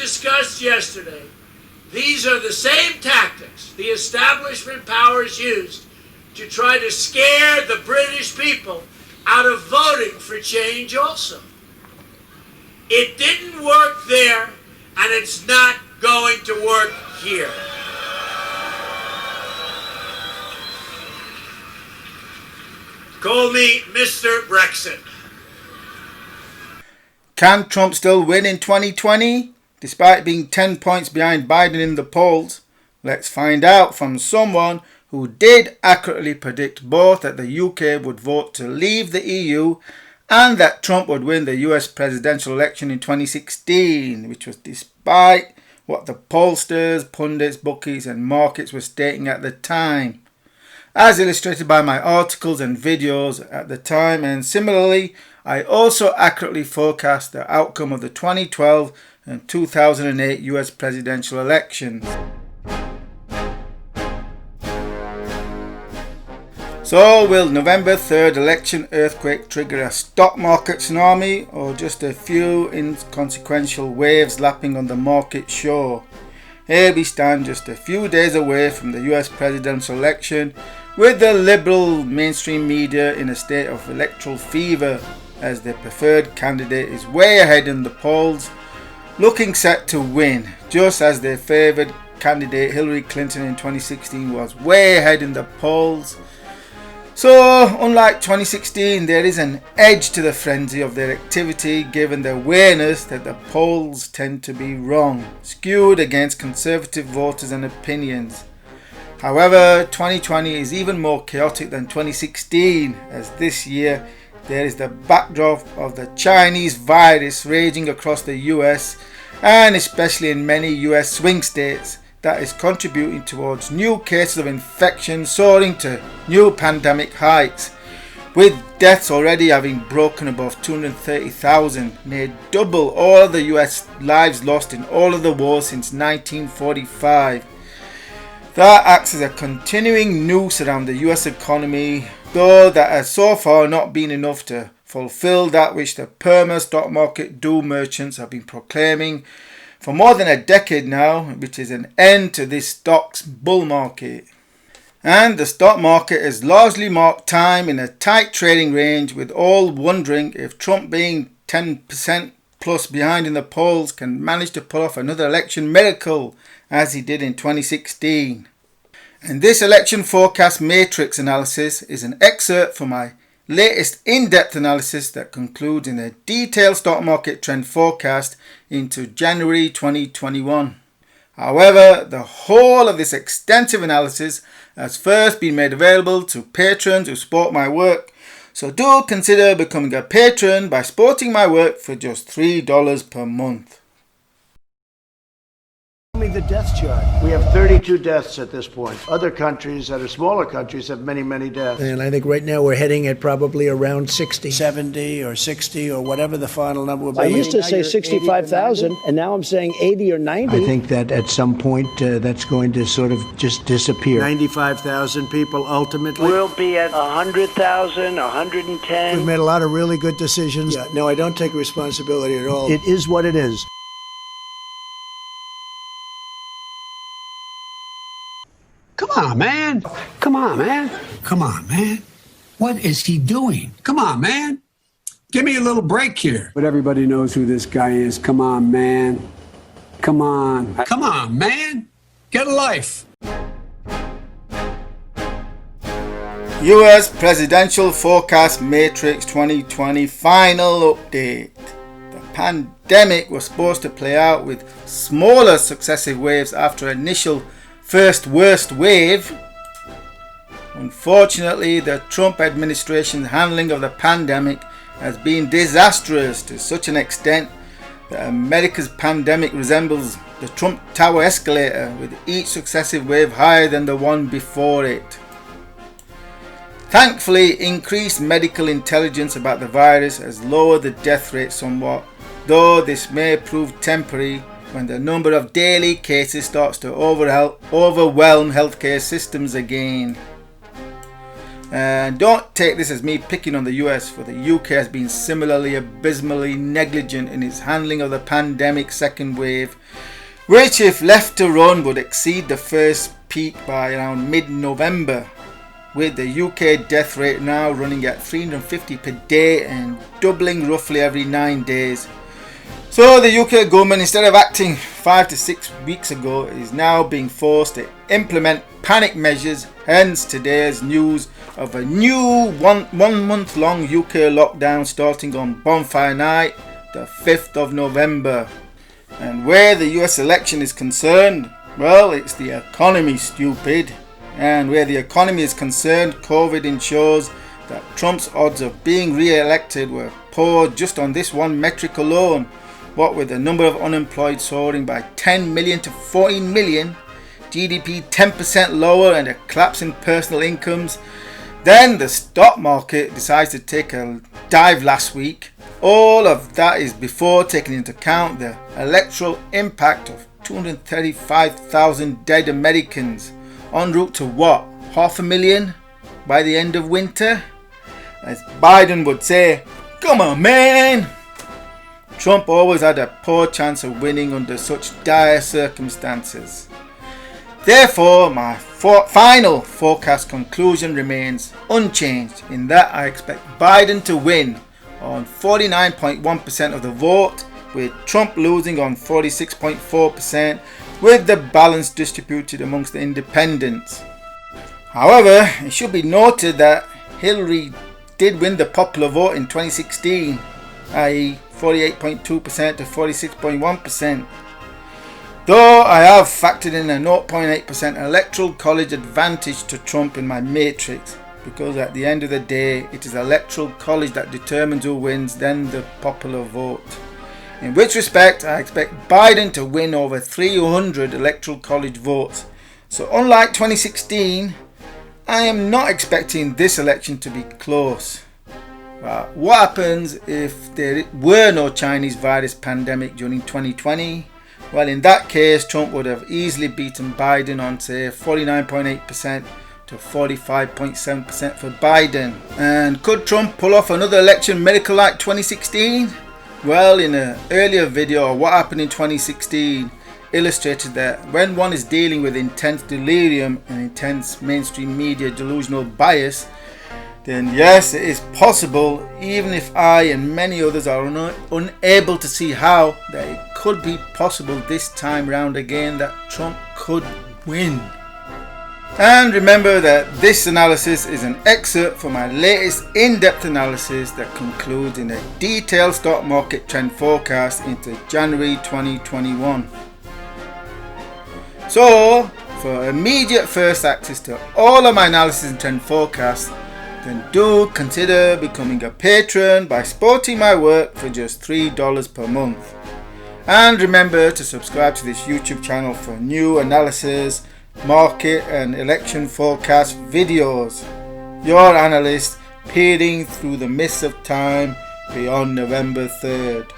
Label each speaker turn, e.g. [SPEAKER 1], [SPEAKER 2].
[SPEAKER 1] discussed yesterday, these are the same tactics the establishment powers used to try to scare the British people out of voting for change also. It didn't work there, and it's not going to work here. Call me Mr. Brexit.
[SPEAKER 2] Can Trump still win in 2020, despite being 10 points behind Biden in the polls? Let's find out from someone who did accurately predict both that the UK would vote to leave the EU and that Trump would win the US presidential election in 2016, which was despite what the pollsters, pundits, bookies and markets were stating at the time, as illustrated by my articles and videos at the time. And similarly, I also accurately forecast the outcome of the 2012 and 2008 US presidential elections. So will November 3rd election earthquake trigger a stock market tsunami, or just a few inconsequential waves lapping on the market shore? Here we stand just a few days away from the US presidential election, with the liberal mainstream media in a state of electoral fever as their preferred candidate is way ahead in the polls, looking set to win, just as their favoured candidate Hillary Clinton in 2016 was way ahead in the polls. So, unlike 2016, there is an edge to the frenzy of their activity, given the awareness that the polls tend to be wrong, skewed against conservative voters and opinions. However, 2020 is even more chaotic than 2016, as this year there is the backdrop of the Chinese virus raging across the US, and especially in many US swing states, that is contributing towards new cases of infection soaring to new pandemic heights, with deaths already having broken above 230,000, near double all of the US lives lost in all of the wars since 1945. That acts as a continuing noose around the US economy, though that has so far not been enough to fulfill that which the perma stock market doom merchants have been proclaiming for more than a decade now, which is an end to this stock's bull market. And the stock market has largely marked time in a tight trading range, with all wondering if Trump, being 10% plus behind in the polls, can manage to pull off another election miracle as he did in 2016. And this election forecast matrix analysis is an excerpt from my latest in-depth analysis that concludes in a detailed stock market trend forecast into January 2021. However, the whole of this extensive analysis has first been made available to patrons who support my work, so do consider becoming a patron by supporting my work for just $3 per month.
[SPEAKER 3] The death chart. We have 32 deaths at this point. Other countries that are smaller countries have many, many deaths.
[SPEAKER 4] And I think right now we're heading at probably around 60.
[SPEAKER 3] 70 or 60 or whatever the final number will be.
[SPEAKER 4] I used to say 65,000, and now I'm saying 80 or 90.
[SPEAKER 3] I think that at some point that's going to sort of just disappear. 95,000 people ultimately.
[SPEAKER 5] We'll be at 100,000, 110.
[SPEAKER 4] We've made a lot of really good decisions. Yeah, no, I don't take responsibility at all.
[SPEAKER 3] It is what it is.
[SPEAKER 6] Come on, man. Come on, man. Come on, man. What is he doing? Come on, man. Give me a little break here.
[SPEAKER 7] But everybody knows who this guy is. Come on, man. Come on.
[SPEAKER 6] Come on, man. Get a life.
[SPEAKER 2] US Presidential Forecast Matrix 2020 final update. The pandemic was supposed to play out with smaller successive waves after initial first worst wave. Unfortunately, the Trump administration's handling of the pandemic has been disastrous to such an extent that America's pandemic resembles the Trump Tower escalator, with each successive wave higher than the one before it. Thankfully, increased medical intelligence about the virus has lowered the death rate somewhat, though this may prove temporary when the number of daily cases starts to overwhelm healthcare systems again. And don't take this as me picking on the US, for the UK has been similarly abysmally negligent in its handling of the pandemic second wave, which if left to run would exceed the first peak by around mid-November, with the UK death rate now running at 350 per day and doubling roughly every 9 days. So the UK government, instead of acting 5 to 6 weeks ago, is now being forced to implement panic measures, hence today's news of a new one month long UK lockdown starting on Bonfire Night, the 5th of November. And where the US election is concerned, well, it's the economy, stupid. And where the economy is concerned, COVID ensures that Trump's odds of being re-elected were poor just on this one metric alone. What with the number of unemployed soaring by 10 million to 14 million, GDP 10% lower and a collapse in personal incomes, then the stock market decides to take a dive last week. All of that is before taking into account the electoral impact of 235,000 dead Americans, en route to what, 500,000 by the end of winter? As Biden would say, come on man! Trump always had a poor chance of winning under such dire circumstances. Therefore, my final forecast conclusion remains unchanged, in that I expect Biden to win on 49.1% of the vote, with Trump losing on 46.4%, with the balance distributed amongst the independents. However, it should be noted that Hillary did win the popular vote in 2016, i.e. 48.2% to 46.1%. Though I have factored in a 0.8% electoral college advantage to Trump in my matrix, because at the end of the day it is electoral college that determines who wins, then the popular vote. In which respect I expect Biden to win over 300 electoral college votes. So unlike 2016, I am not expecting this election to be close. What happens if there were no Chinese virus pandemic during 2020? Well, in that case, Trump would have easily beaten Biden on, say, 49.8% to 45.7% for Biden. And could Trump pull off another election miracle like 2016? Well, in an earlier video, What Happened in 2016 illustrated that when one is dealing with intense delirium and intense mainstream media delusional bias, then yes, it is possible, even if I and many others are unable to see how, that it could be possible this time round again that Trump could win. And remember that this analysis is an excerpt from my latest in-depth analysis that concludes in a detailed stock market trend forecast into January 2021. So, for immediate first access to all of my analysis and trend forecasts, then do consider becoming a patron by supporting my work for just $3 per month. And remember to subscribe to this YouTube channel for new analysis, market and election forecast videos. Your analyst peering through the mists of time beyond November 3rd.